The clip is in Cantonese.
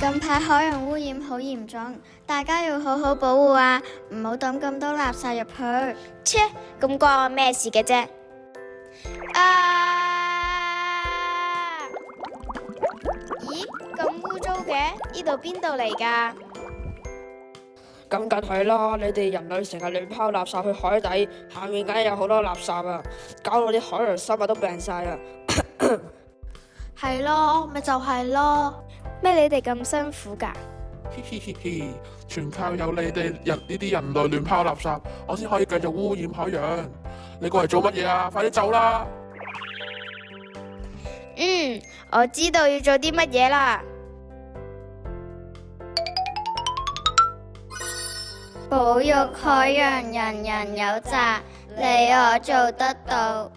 近排海洋污染好嚴重，大家要好好保護啊，唔好抌咁多垃圾入去。切，咁關我咩事嘅啫？咦，咁污糟嘅？呢度邊度嚟㗎？咁梗係啦，你哋人類成日亂拋垃圾去海底，下面梗係有好多垃圾啊，搞到啲海洋生物都病晒啊！係咯，咪就係咯。咩你哋咁辛苦㗎？嘻嘻嘻嘻，全靠有你哋呢啲人類亂拋垃圾，我先可以繼續污染海洋。你過嚟做乜嘢啊？快啲走啦！我知道要做啲乜嘢啦。保育海洋，人人有責，你我做得到。